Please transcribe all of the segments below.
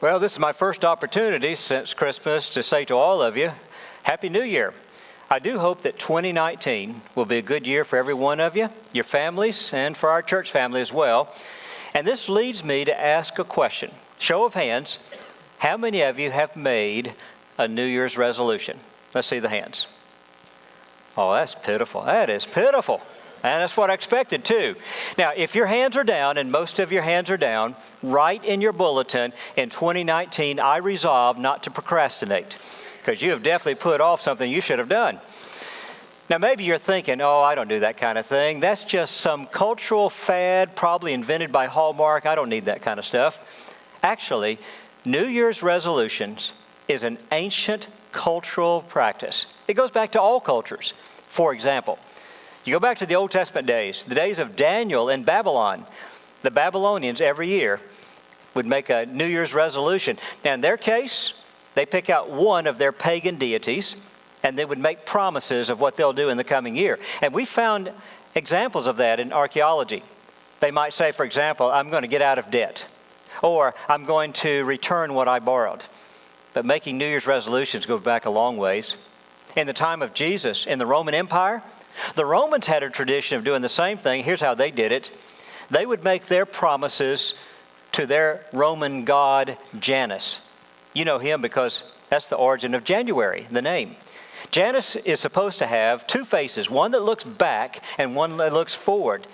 Well, this is my first opportunity since Christmas to say to all of you, Happy New Year. I do hope that 2019 will be a good year for every one of you, your families, and for our church family as well. And this leads me to ask a question. Show of hands, how many of you have made a New Year's resolution? Let's see the hands. Oh, that's pitiful. That is pitiful. And that's what I expected too. Now, if your hands are down, and most of your hands are down, write in your bulletin, in 2019, I resolve not to procrastinate. Because you have definitely put off something you should have done. Now, maybe you're thinking, oh, I don't do that kind of thing. That's just some cultural fad, probably invented by Hallmark. I don't need that kind of stuff. Actually, New Year's resolutions is an ancient cultural practice. It goes back to all cultures. For example, you go back to the Old Testament days, the days of Daniel in Babylon. The Babylonians every year would make a New Year's resolution. Now, in their case, they pick out one of their pagan deities, and they would make promises of what they'll do in the coming year. And we found examples of that in archaeology. They might say, for example, I'm going to get out of debt, or I'm going to return what I borrowed. But making New Year's resolutions goes back a long ways. In the time of Jesus, in the Roman Empire, the Romans had a tradition of doing the same thing. Here's how they did it. They would make their promises to their Roman god Janus. You know him because that's the origin of January, the name. Janus is supposed to have two faces, one that looks back and one that looks forward.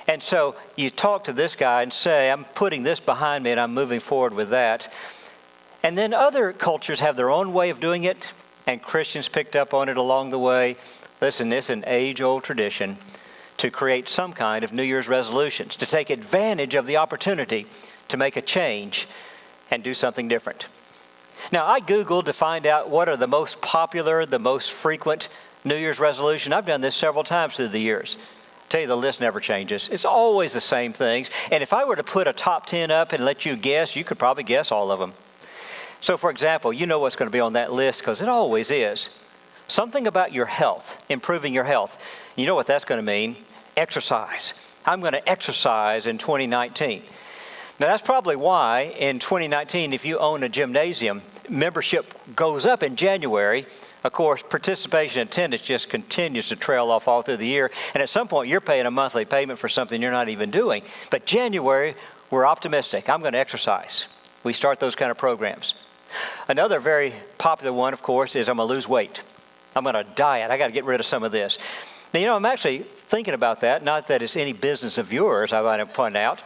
And so you talk to this guy and say, I'm putting this behind me and I'm moving forward with that. And then other cultures have their own way of doing it, and Christians picked up on it along the way. Listen, it's an age-old tradition to create some kind of New Year's resolutions, to take advantage of the opportunity to make a change and do something different. Now, I Googled to find out what are the most popular, the most frequent New Year's resolution. I've done this several times through the years. I tell you, the list never changes. It's always the same things. And if I were to put a top 10 up and let you guess, you could probably guess all of them. So, for example, you know what's going to be on that list because it always is. Something about your health, improving your health. You know what that's going to mean? Exercise. I'm going to exercise in 2019. Now, that's probably why in 2019, if you own a gymnasium, membership goes up in January. Of course, participation attendance just continues to trail off all through the year. And at some point, you're paying a monthly payment for something you're not even doing. But January, we're optimistic. I'm going to exercise. We start those kind of programs. Another very popular one, of course, is I'm going to lose weight. I'm going to diet. I got to get rid of some of this. Now, you know, I'm actually thinking about that. Not that it's any business of yours, I might point out.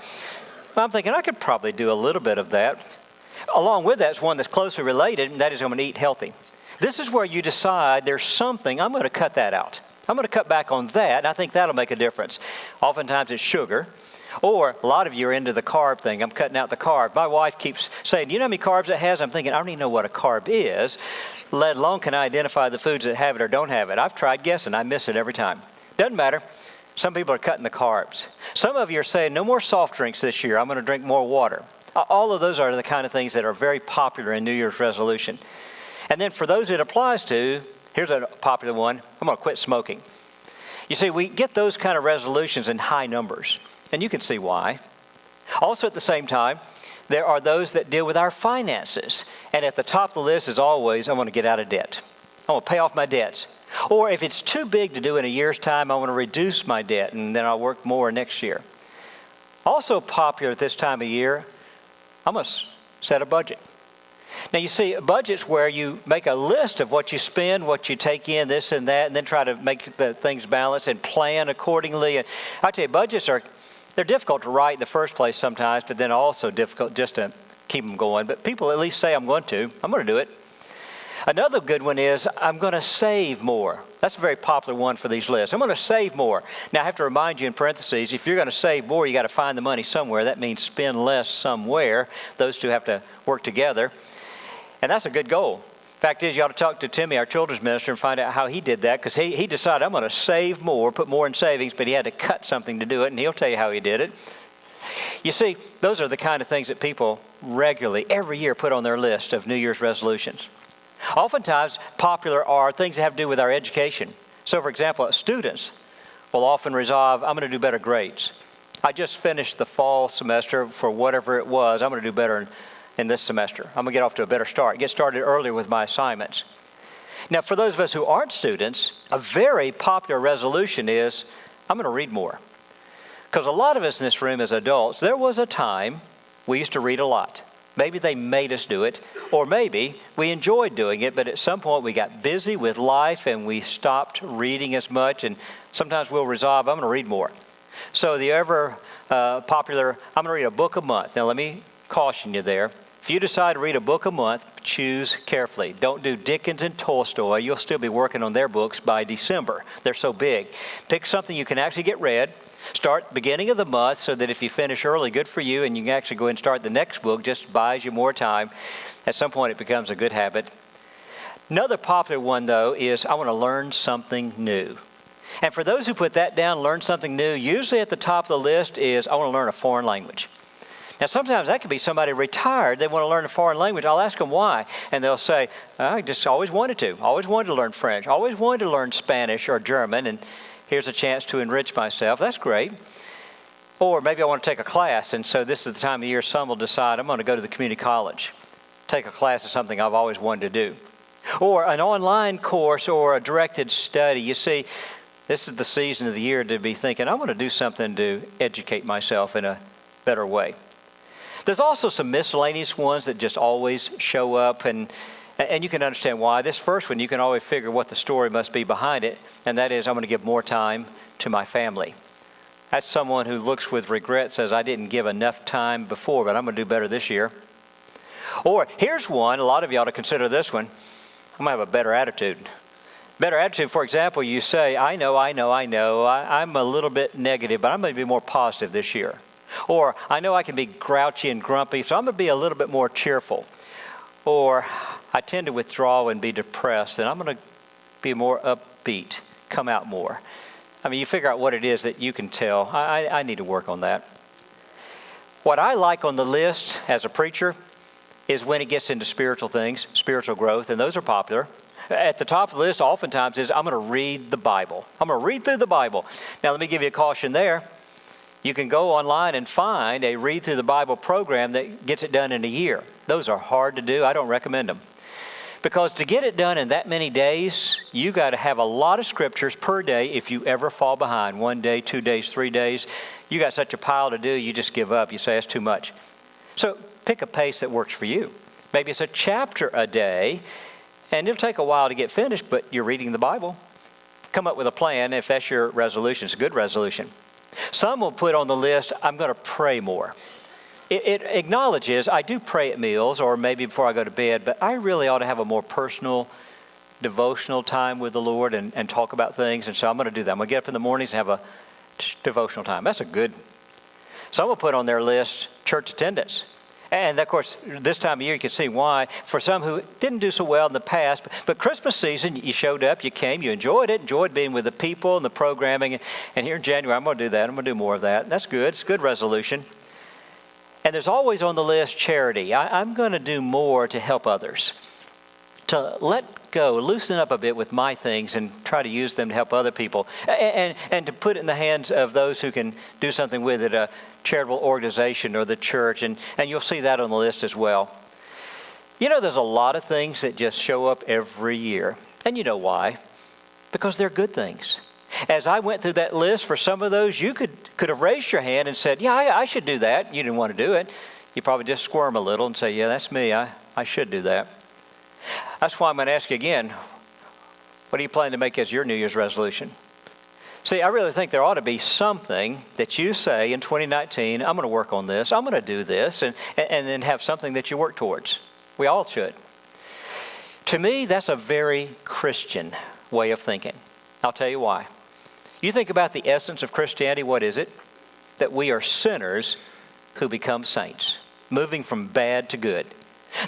But I'm thinking I could probably do a little bit of that. Along with that is one that's closely related, and that is I'm going to eat healthy. This is where you decide there's something, I'm going to cut that out. I'm going to cut back on that, and I think that'll make a difference. Oftentimes it's sugar. Or a lot of you are into the carb thing. I'm cutting out the carb. My wife keeps saying, you know how many carbs it has? I'm thinking, I don't even know what a carb is, let alone can I identify the foods that have it or don't have it. I've tried guessing. I miss it every time. Doesn't matter. Some people are cutting the carbs. Some of you are saying, no more soft drinks this year. I'm going to drink more water. All of those are the kind of things that are very popular in New Year's resolution. And then for those it applies to, here's a popular one. I'm going to quit smoking. You see, we get those kind of resolutions in high numbers. And you can see why. Also at the same time, there are those that deal with our finances. And at the top of the list is always, I want to get out of debt. I want to pay off my debts. Or if it's too big to do in a year's time, I want to reduce my debt and then I'll work more next year. Also popular at this time of year, I'm going to set a budget. Now you see, a budget's where you make a list of what you spend, what you take in, this and that, and then try to make the things balance and plan accordingly. And I tell you, budgets they're difficult to write in the first place sometimes, but then also difficult just to keep them going. But people at least say, I'm going to do it. Another good one is, I'm going to save more. That's a very popular one for these lists. I'm going to save more. Now, I have to remind you in parentheses, if you're going to save more, you got to find the money somewhere. That means spend less somewhere. Those two have to work together. And that's a good goal. Fact is, you ought to talk to Timmy, our children's minister, and find out how he did that, because he decided, I'm going to save more, put more in savings, but he had to cut something to do it, and he'll tell you how he did it. You see, those are the kind of things that people regularly, every year, put on their list of New Year's resolutions. Oftentimes, popular are things that have to do with our education. So, for example, students will often resolve, I'm going to do better grades. I just finished the fall semester for whatever it was. I'm going to do better in in this semester. I'm going to get off to a better start, get started earlier with my assignments. Now, for those of us who aren't students, a very popular resolution is, I'm going to read more. Because a lot of us in this room as adults, there was a time we used to read a lot. Maybe they made us do it, or maybe we enjoyed doing it, but at some point we got busy with life and we stopped reading as much, and sometimes we'll resolve, I'm going to read more. So the ever popular, I'm going to read a book a month. Now let me caution you there. If you decide to read a book a month, choose carefully. Don't do Dickens and Tolstoy. You'll still be working on their books by December. They're so big. Pick something you can actually get read. Start beginning of the month so that if you finish early, good for you, and you can actually go and start the next book. Just buys you more time. At some point, it becomes a good habit. Another popular one, though, is I want to learn something new. And for those who put that down, learn something new, usually at the top of the list is I want to learn a foreign language. Now, sometimes that could be somebody retired. They want to learn a foreign language. I'll ask them why. And they'll say, I just always wanted to learn French, always wanted to learn Spanish or German, and here's a chance to enrich myself. That's great. Or maybe I want to take a class, and so this is the time of the year some will decide, I'm going to go to the community college. Take a class is something I've always wanted to do. Or an online course or a directed study. You see, this is the season of the year to be thinking, I want to do something to educate myself in a better way. There's also some miscellaneous ones that just always show up, and you can understand why. This first one, you can always figure what the story must be behind it, and that is I'm going to give more time to my family. That's someone who looks with regret, says, I didn't give enough time before, but I'm going to do better this year. Or here's one, a lot of you ought to consider this one. I'm going to have a better attitude. Better attitude, for example, you say, I'm a little bit negative, but I'm going to be more positive this year. Or I know I can be grouchy and grumpy, so I'm going to be a little bit more cheerful. Or I tend to withdraw and be depressed, and I'm going to be more upbeat, come out more. I mean, you figure out what it is that you can tell. I need to work on that. What I like on the list as a preacher is when it gets into spiritual things, spiritual growth, and those are popular. At the top of the list oftentimes is I'm going to read the Bible. I'm going to read through the Bible. Now let me give you a caution there. You can go online and find a read through the Bible program that gets it done in a year. Those are hard to do. I don't recommend them. Because to get it done in that many days, you got to have a lot of scriptures per day if you ever fall behind. 1 day, 2 days, 3 days. You got such a pile to do, you just give up. You say, that's too much. So pick a pace that works for you. Maybe it's a chapter a day, and it'll take a while to get finished, but you're reading the Bible. Come up with a plan if that's your resolution. It's a good resolution. Some will put on the list, I'm going to pray more. It acknowledges I do pray at meals or maybe before I go to bed, but I really ought to have a more personal, devotional time with the Lord and talk about things. And so I'm going to do that. I'm going to get up in the mornings and have a devotional time. That's a good. Some will put on their list church attendance. And of course, this time of year, you can see why. For some who didn't do so well in the past, but Christmas season, you showed up, you came, you enjoyed it, enjoyed being with the people and the programming. And here in January, I'm going to do that. I'm going to do more of that. That's good. It's a good resolution. And there's always on the list charity. I'm going to do more to help others, to let go, loosen up a bit with my things and try to use them to help other people, and to put it in the hands of those who can do something with it, a charitable organization or the church, and you'll see that on the list as well. You know, there's a lot of things that just show up every year, and you know why? Because they're good things. As I went through that list, for some of those, you could have raised your hand and said, yeah, I should do that. You didn't want to do it. You probably just squirm a little and say, yeah, that's me. I should do that. That's why I'm going to ask you again, what do you plan to make as your New Year's resolution? See, I really think there ought to be something that you say in 2019, I'm going to work on this, I'm going to do this, and then have something that you work towards. We all should. To me, that's a very Christian way of thinking. I'll tell you why. You think about the essence of Christianity, what is it? That we are sinners who become saints, moving from bad to good.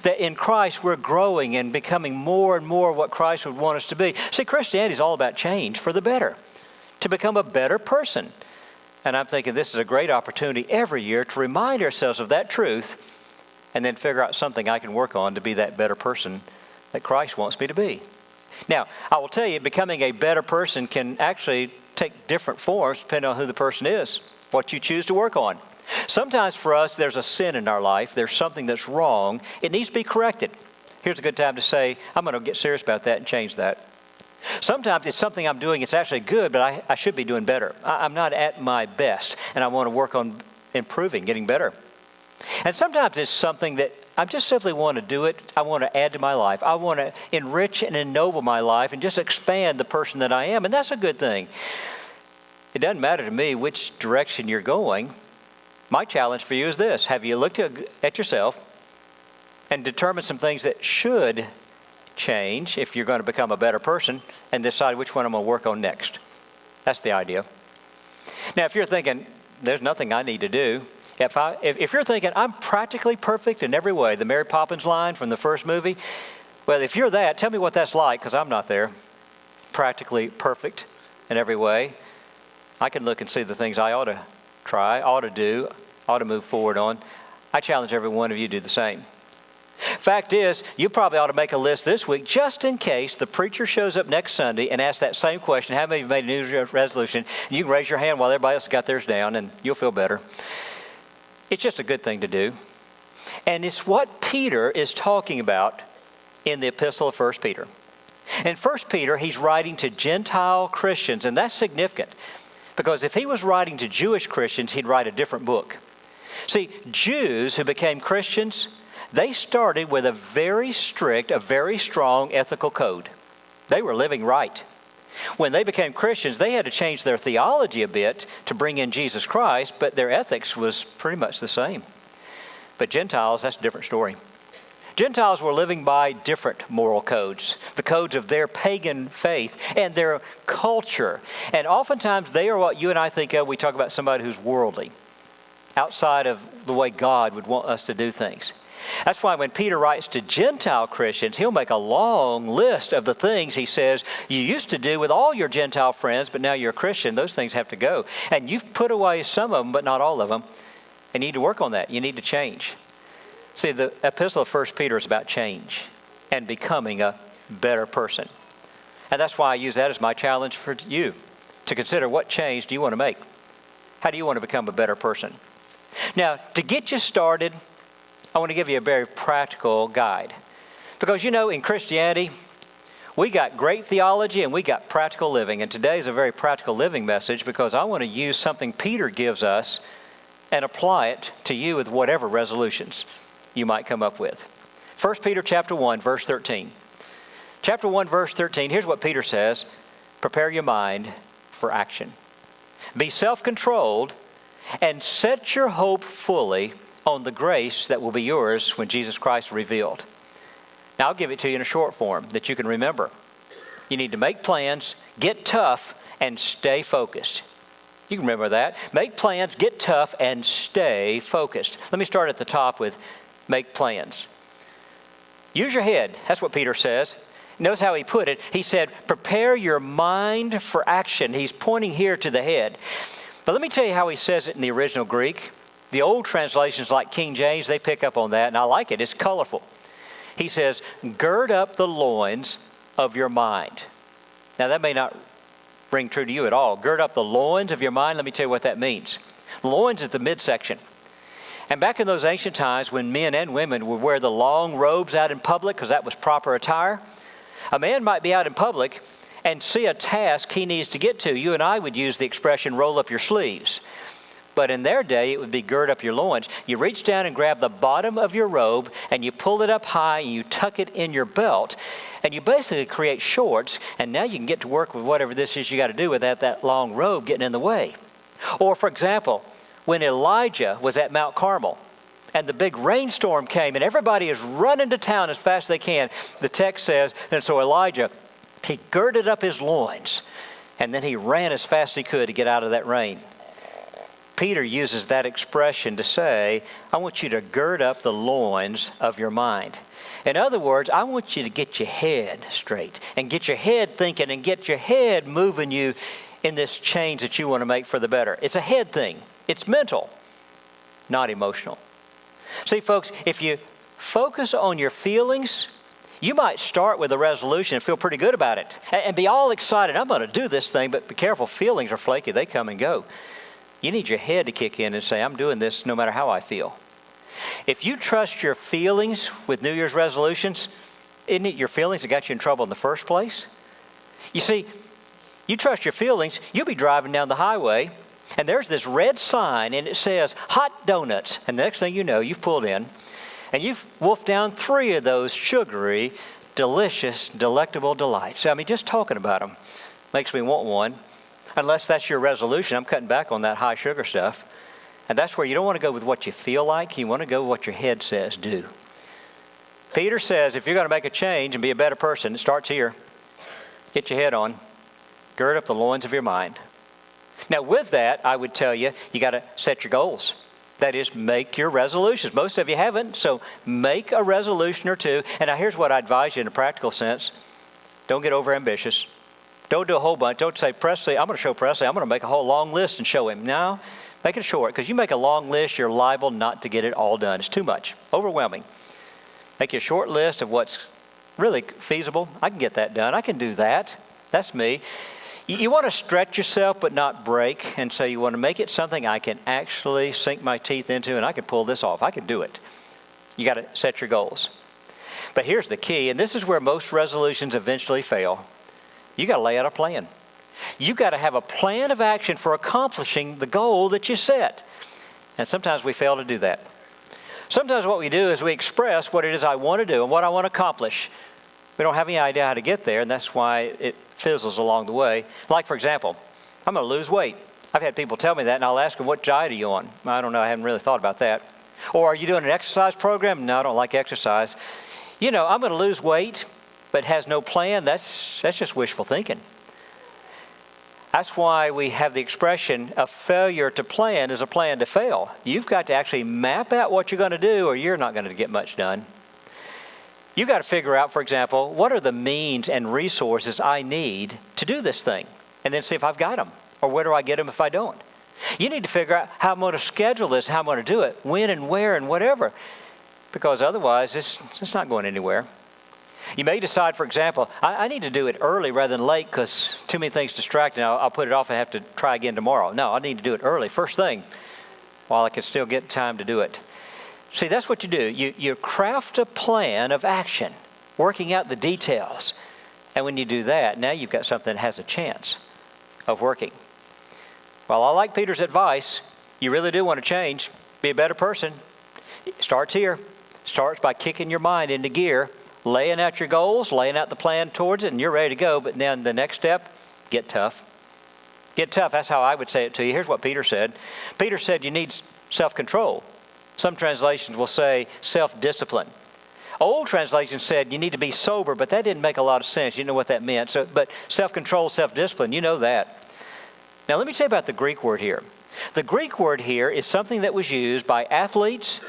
That in Christ we're growing and becoming more and more what Christ would want us to be. See, Christianity is all about change for the better, to become a better person. And I'm thinking this is a great opportunity every year to remind ourselves of that truth and then figure out something I can work on to be that better person that Christ wants me to be. Now, I will tell you, becoming a better person can actually take different forms depending on who the person is, what you choose to work on. Sometimes for us, there's a sin in our life. There's something that's wrong. It needs to be corrected. Here's a good time to say, I'm going to get serious about that and change that. Sometimes it's something I'm doing, it's actually good, but I should be doing better. I'm not at my best, and I want to work on improving, getting better. And sometimes it's something that I just simply want to do it. I want to add to my life. I want to enrich and ennoble my life and just expand the person that I am, and that's a good thing. It doesn't matter to me which direction you're going. My challenge for you is this. Have you looked at yourself and determined some things that should change if you're going to become a better person, and decide which one I'm going to work on next? That's the idea. Now, if you're thinking, there's nothing I need to do, if you're thinking, I'm practically perfect in every way, the Mary Poppins line from the first movie, well, if you're that, tell me what that's like, because I'm not there. Practically perfect in every way. I can look and see the things I ought to try, ought to do, ought to move forward on. I challenge every one of you to do the same. Fact is, you probably ought to make a list this week just in case the preacher shows up next Sunday and asks that same question, how many of you made a New Year's resolution? And you can raise your hand while everybody else has got theirs down, and you'll feel better. It's just a good thing to do. And it's what Peter is talking about in the epistle of 1 Peter. In 1 Peter, he's writing to Gentile Christians, and that's significant because if he was writing to Jewish Christians, he'd write a different book. See, Jews who became Christians, they started with a very strict, a very strong ethical code. They were living right. When they became Christians, they had to change their theology a bit to bring in Jesus Christ, but their ethics was pretty much the same. But Gentiles, that's a different story. Gentiles were living by different moral codes, the codes of their pagan faith and their culture. And oftentimes they are what you and I think of. We talk about somebody who's worldly, outside of the way God would want us to do things. That's why when Peter writes to Gentile Christians, he'll make a long list of the things he says you used to do with all your Gentile friends, but now you're a Christian. Those things have to go. And you've put away some of them, but not all of them. And you need to work on that. You need to change. See, the epistle of 1 Peter is about change and becoming a better person. And that's why I use that as my challenge for you, to consider what change do you want to make? How do you want to become a better person? Now, to get you started, I want to give you a very practical guide. Because in Christianity, we got great theology and we got practical living. And today is a very practical living message because I want to use something Peter gives us and apply it to you with whatever resolutions you might come up with. 1 Peter chapter 1, verse 13. Chapter 1, verse 13, here's what Peter says. Prepare your mind for action. Be self-controlled and set your hope fully on the grace that will be yours when Jesus Christ is revealed. Now, I'll give it to you in a short form that you can remember. You need to make plans, get tough, and stay focused. You can remember that. Make plans, get tough, and stay focused. Let me start at the top with make plans. Use your head. That's what Peter says. Notice how he put it. He said, prepare your mind for action. He's pointing here to the head. But let me tell you how he says it in the original Greek. The old translations like King James, they pick up on that, and I like it. It's colorful. He says, gird up the loins of your mind. Now, that may not ring true to you at all. Gird up the loins of your mind. Let me tell you what that means. Loins is the midsection. And back in those ancient times when men and women would wear the long robes out in public because that was proper attire, a man might be out in public and see a task he needs to get to. You and I would use the expression, roll up your sleeves. But in their day, it would be gird up your loins. You reach down and grab the bottom of your robe, and you pull it up high, and you tuck it in your belt, and you basically create shorts, and now you can get to work with whatever this is you got to do without that long robe getting in the way. Or, for example, when Elijah was at Mount Carmel, and the big rainstorm came, and everybody is running to town as fast as they can, the text says, and so Elijah, he girded up his loins, and then he ran as fast as he could to get out of that rain. Peter uses that expression to say, I want you to gird up the loins of your mind. In other words, I want you to get your head straight and get your head thinking and get your head moving you in this change that you want to make for the better. It's a head thing. It's mental, not emotional. See, folks, if you focus on your feelings, you might start with a resolution and feel pretty good about it and be all excited. I'm going to do this thing, but be careful. Feelings are flaky. They come and go. You need your head to kick in and say, I'm doing this no matter how I feel. If you trust your feelings with New Year's resolutions, isn't it your feelings that got you in trouble in the first place? You see, you trust your feelings, you'll be driving down the highway, and there's this red sign, and it says, hot donuts. And the next thing you know, you've pulled in, and you've wolfed down 3 of those sugary, delicious, delectable delights. I mean, just talking about them makes me want one. Unless that's your resolution, I'm cutting back on that high sugar stuff. And that's where you don't want to go with what you feel like. You want to go with what your head says do. Peter says if you're going to make a change and be a better person, it starts here. Get your head on. Gird up the loins of your mind. Now with that, I would tell you, you got to set your goals. That is, make your resolutions. Most of you haven't, so make a resolution or two. And now here's what I advise you in a practical sense. Don't get overambitious. Don't do a whole bunch. Don't say, Pressley, I'm going to show Pressley. I'm going to make a whole long list and show him. No, make it short. Because you make a long list, you're liable not to get it all done. It's too much. Overwhelming. Make you a short list of what's really feasible. I can get that done. I can do that. That's me. You want to stretch yourself but not break. And so you want to make it something I can actually sink my teeth into and I can pull this off. I can do it. You got to set your goals. But here's the key, and this is where most resolutions eventually fail. You got to lay out a plan. You got to have a plan of action for accomplishing the goal that you set. And sometimes we fail to do that. Sometimes what we do is we express what it is I want to do and what I want to accomplish. We don't have any idea how to get there, and that's why it fizzles along the way. Like, for example, I'm going to lose weight. I've had people tell me that, and I'll ask them, what diet are you on? I don't know. I haven't really thought about that. Or are you doing an exercise program? No, I don't like exercise. You know, I'm going to lose weight, but has no plan. That's just wishful thinking. That's why we have the expression, a failure to plan is a plan to fail. You've got to actually map out what you're going to do or you're not going to get much done. You've got to figure out, for example, what are the means and resources I need to do this thing? And then see if I've got them. Or where do I get them if I don't? You need to figure out how I'm going to schedule this, how I'm going to do it, when and where and whatever. Because otherwise, it's not going anywhere. You may decide, for example, I need to do it early rather than late because too many things distract me. I'll put it off and have to try again tomorrow. No, I need to do it early, first thing, while I can still get time to do it. See, that's what you do. You craft a plan of action, working out the details. And when you do that, now you've got something that has a chance of working. Well, I like Peter's advice. You really do want to change, be a better person. It starts here. Starts by kicking your mind into gear, laying out your goals, laying out the plan towards it, and you're ready to go. But then the next step, get tough. Get tough. That's how I would say it to you. Here's what Peter said. Peter said you need self-control. Some translations will say self-discipline. Old translations said you need to be sober, but that didn't make a lot of sense. You know what that meant. But self-control, self-discipline, you know that. Now let me tell you about the Greek word here. The Greek word here is something that was used by athletes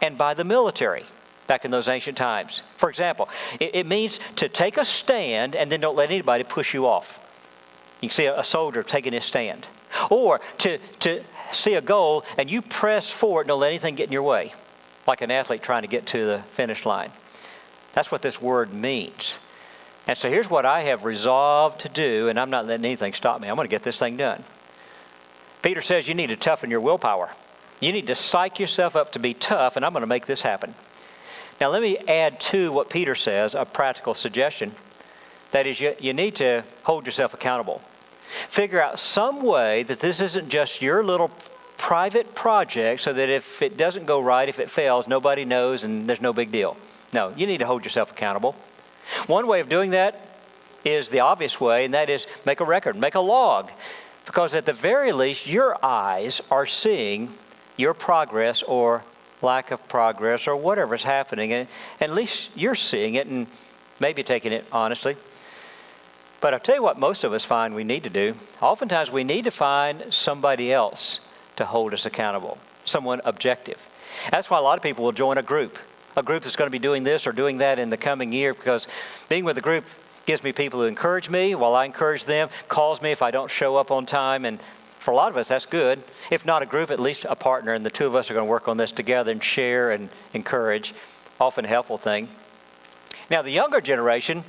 and by the military back in those ancient times. For example, it means to take a stand and then don't let anybody push you off. You can see a soldier taking his stand. Or to see a goal and you press forward and don't let anything get in your way, like an athlete trying to get to the finish line. That's what this word means. And so here's what I have resolved to do, and I'm not letting anything stop me. I'm going to get this thing done. Peter says you need to toughen your willpower. You need to psych yourself up to be tough, and I'm going to make this happen. Now let me add to what Peter says, a practical suggestion. That is, you need to hold yourself accountable. Figure out some way that this isn't just your little private project so that if it doesn't go right, if it fails, nobody knows and there's no big deal. No, you need to hold yourself accountable. One way of doing that is the obvious way, and that is make a record, make a log. Because at the very least, your eyes are seeing your progress or lack of progress or whatever's happening. And at least you're seeing it and maybe taking it honestly. But I'll tell you what most of us find we need to do. Oftentimes we need to find somebody else to hold us accountable, someone objective. That's why a lot of people will join a group that's going to be doing this or doing that in the coming year, because being with a group gives me people who encourage me while I encourage them, calls me if I don't show up on time, and for a lot of us that's good. If not a group, at least a partner, and the two of us are going to work on this together and share and encourage. Often a helpful thing. Now the younger generation,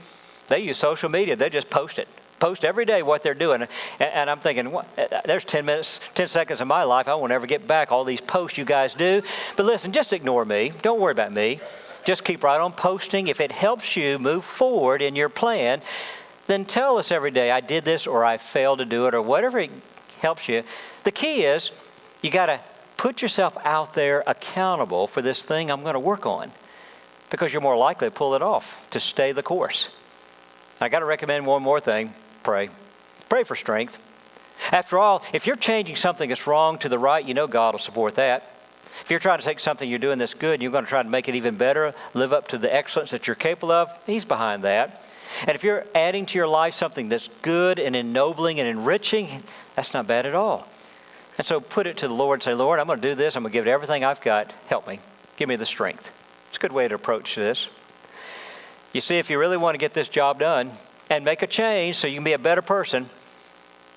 they use social media. They just post it. post every day what they're doing. And I'm thinking, there's 10 seconds of my life I won't ever get back, all these posts you guys do. But listen, just ignore me. Don't worry about me. Just keep right on posting. If it helps you move forward in your plan, then tell us every day, I did this or I failed to do it or whatever it helps you. The key is you got to put yourself out there accountable for this thing I'm going to work on, because you're more likely to pull it off, to stay the course. I got to recommend one more thing. Pray. Pray for strength. After all, if you're changing something that's wrong to the right, you know God will support that. If you're trying to take something you're doing that's good and you're going to try to make it even better, live up to the excellence that you're capable of, He's behind that. And if you're adding to your life something that's good and ennobling and enriching, that's not bad at all. And so put it to the Lord and say, Lord, I'm going to do this. I'm going to give it everything I've got. Help me. Give me the strength. It's a good way to approach this. You see, if you really want to get this job done and make a change so you can be a better person,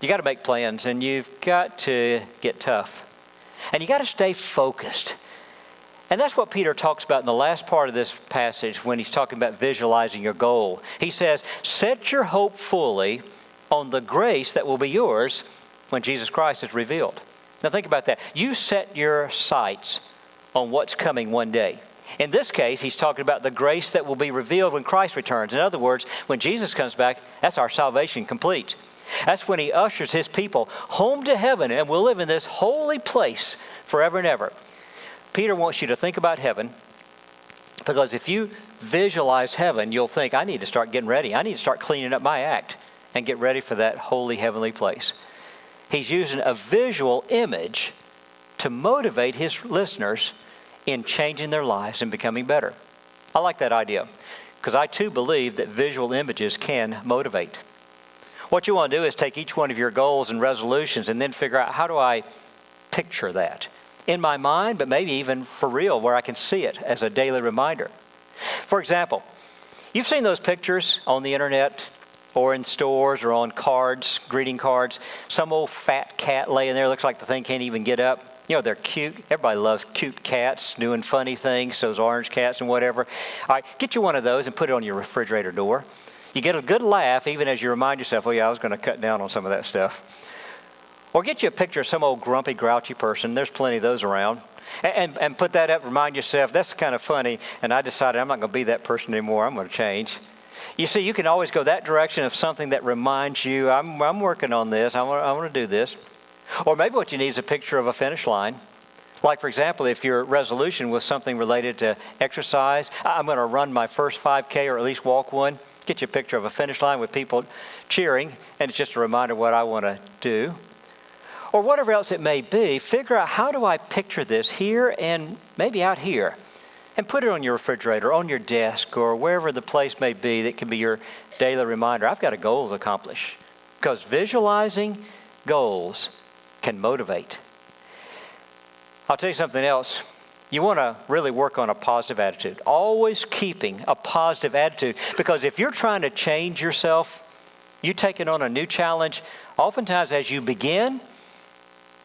you got to make plans and you've got to get tough. And you got to stay focused. And that's what Peter talks about in the last part of this passage when he's talking about visualizing your goal. He says, set your hope fully on the grace that will be yours when Jesus Christ is revealed. Now think about that. You set your sights on what's coming one day. In this case, he's talking about the grace that will be revealed when Christ returns. In other words, when Jesus comes back, that's our salvation complete. That's when He ushers His people home to heaven, and we'll live in this holy place forever and ever. Peter wants you to think about heaven, because if you visualize heaven, you'll think, I need to start getting ready. I need to start cleaning up my act and get ready for that holy heavenly place. He's using a visual image to motivate his listeners in changing their lives and becoming better. I like that idea, because I too believe that visual images can motivate. What you want to do is take each one of your goals and resolutions and then figure out, how do I picture that in my mind, but maybe even for real, where I can see it as a daily reminder. For example, you've seen those pictures on the internet or in stores or on cards, greeting cards. Some old fat cat laying there, looks like the thing can't even get up. You know, they're cute. Everybody loves cute cats doing funny things, those orange cats and whatever. All right, get you one of those and put it on your refrigerator door. You get a good laugh even as you remind yourself, oh yeah, I was going to cut down on some of that stuff. Or get you a picture of some old grumpy, grouchy person. There's plenty of those around. And put that up, remind yourself, that's kind of funny, and I decided I'm not going to be that person anymore. I'm going to change. You see, you can always go that direction of something that reminds you, I'm working on this, I want to do this. Or maybe what you need is a picture of a finish line. Like, for example, if your resolution was something related to exercise, I'm going to run my first 5K or at least walk one. Get you a picture of a finish line with people cheering, and it's just a reminder of what I want to do. Or whatever else it may be, figure out, how do I picture this here and maybe out here? And put it on your refrigerator, on your desk, or wherever the place may be that can be your daily reminder. I've got a goal to accomplish. Because visualizing goals can motivate. I'll tell you something else. You want to really work on a positive attitude. Always keeping a positive attitude. Because if you're trying to change yourself, you taking on a new challenge, oftentimes as you begin,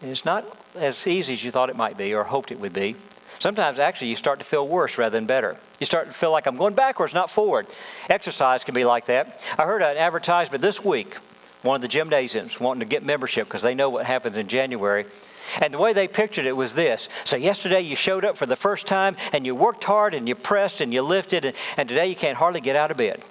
it's not as easy as you thought it might be or hoped it would be. Sometimes actually you start to feel worse rather than better. You start to feel like I'm going backwards, not forward. Exercise can be like that. I heard an advertisement this week, one of the gymnasiums wanting to get membership because they know what happens in January. And the way they pictured it was this. So yesterday you showed up for the first time and you worked hard and you pressed and you lifted, and today you can't hardly get out of bed.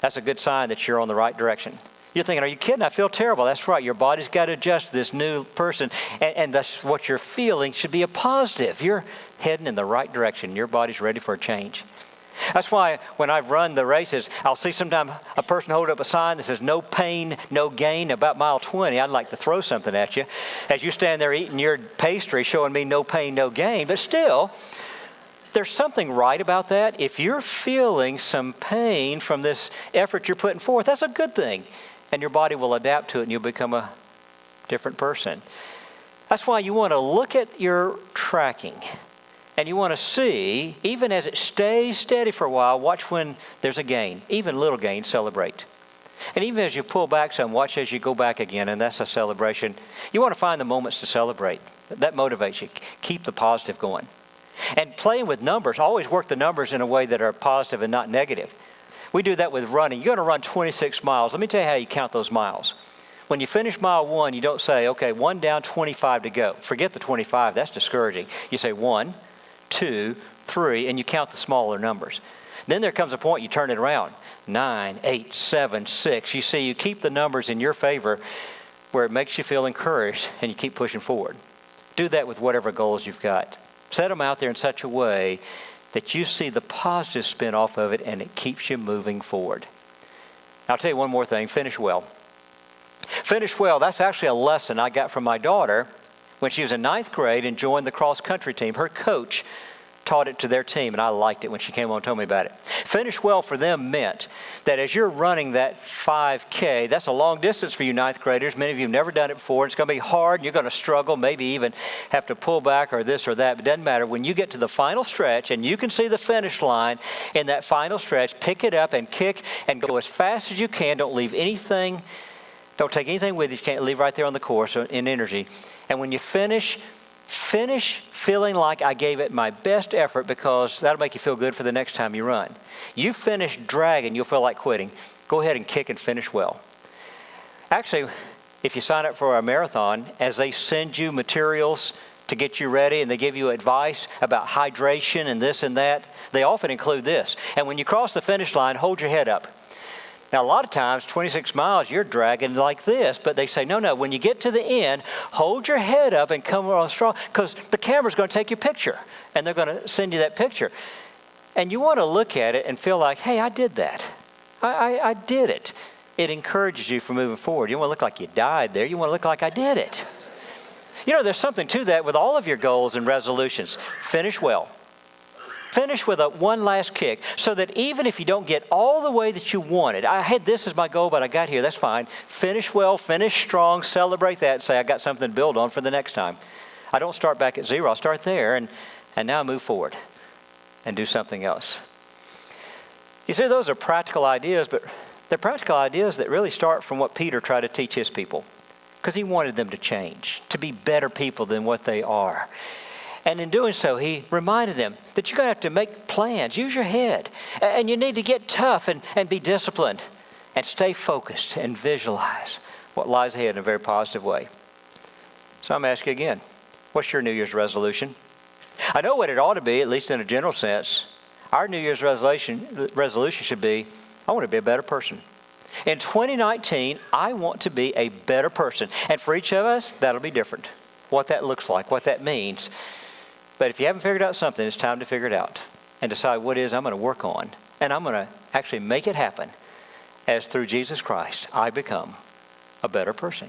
That's a good sign that you're on the right direction. You're thinking, are you kidding? I feel terrible. That's right. Your body's got to adjust to this new person. And that's what you're feeling should be a positive. You're heading in the right direction. Your body's ready for a change. That's why when I've run the races, I'll see sometimes a person hold up a sign that says, no pain, no gain, about mile 20. I'd like to throw something at you as you stand there eating your pastry, showing me no pain, no gain. But still, there's something right about that. If you're feeling some pain from this effort you're putting forth, that's a good thing. And your body will adapt to it and you'll become a different person. That's why you want to look at your tracking and you want to see, even as it stays steady for a while, watch when there's a gain. Even little gains, celebrate. And even as you pull back some, watch as you go back again, and that's a celebration. You want to find the moments to celebrate. That motivates you. Keep the positive going. And playing with numbers, always work the numbers in a way that are positive and not negative. We do that with running. You're going to run 26 miles. Let me tell you how you count those miles. When you finish mile 1, you don't say, okay, 1 down, 25 to go. Forget the 25. That's discouraging. You say 1, 2, 3, and you count the smaller numbers. Then there comes a point you turn it around. 9, 8, 7, 6. You see, you keep the numbers in your favor where it makes you feel encouraged and you keep pushing forward. Do that with whatever goals you've got. Set them out there in such a way that you see the positive spin off of it and it keeps you moving forward. I'll tell you one more thing. Finish well. Finish well. That's actually a lesson I got from my daughter when she was in 9th grade and joined the cross-country team. Her coach taught it to their team, and I liked it when she came on and told me about it. Finish well for them meant that as you're running that 5K, that's a long distance for you 9th graders. Many of you have never done it before. It's going to be hard, and you're going to struggle, maybe even have to pull back or this or that. But it doesn't matter. When you get to the final stretch and you can see the finish line in that final stretch, pick it up and kick and go as fast as you can. Don't leave anything. Don't take anything with you. You can't leave right there on the course in energy. And when you finish feeling like I gave it my best effort, because that'll make you feel good for the next time you run. You finish dragging, you'll feel like quitting. Go ahead and kick and finish well. Actually, if you sign up for a marathon, as they send you materials to get you ready and they give you advice about hydration and this and that, they often include this. And when you cross the finish line, hold your head up. Now, a lot of times, 26 miles, you're dragging like this, but they say, no, when you get to the end, hold your head up and come on strong, because the camera's going to take your picture, and they're going to send you that picture. And you want to look at it and feel like, hey, I did that. I did it. It encourages you for moving forward. You don't want to look like you died there. You want to look like I did it. You know, there's something to that with all of your goals and resolutions. Finish well. Finish with one last kick, so that even if you don't get all the way that you wanted, I had this as my goal, but I got here, that's fine. Finish well, finish strong, celebrate that, and say, I got something to build on for the next time. I don't start back at 0, I'll start there, and now I move forward and do something else. You see, those are practical ideas, but they're practical ideas that really start from what Peter tried to teach his people, because he wanted them to change, to be better people than what they are. And in doing so, he reminded them that you're going to have to make plans, use your head, and you need to get tough and be disciplined and stay focused and visualize what lies ahead in a very positive way. So I'm asking you again, what's your New Year's resolution? I know what it ought to be, at least in a general sense. Our New Year's resolution should be, I want to be a better person. In 2019, I want to be a better person. And for each of us, that'll be different. What that looks like, what that means. But if you haven't figured out something, it's time to figure it out and decide what it is I'm going to work on. And I'm going to actually make it happen as through Jesus Christ, I become a better person.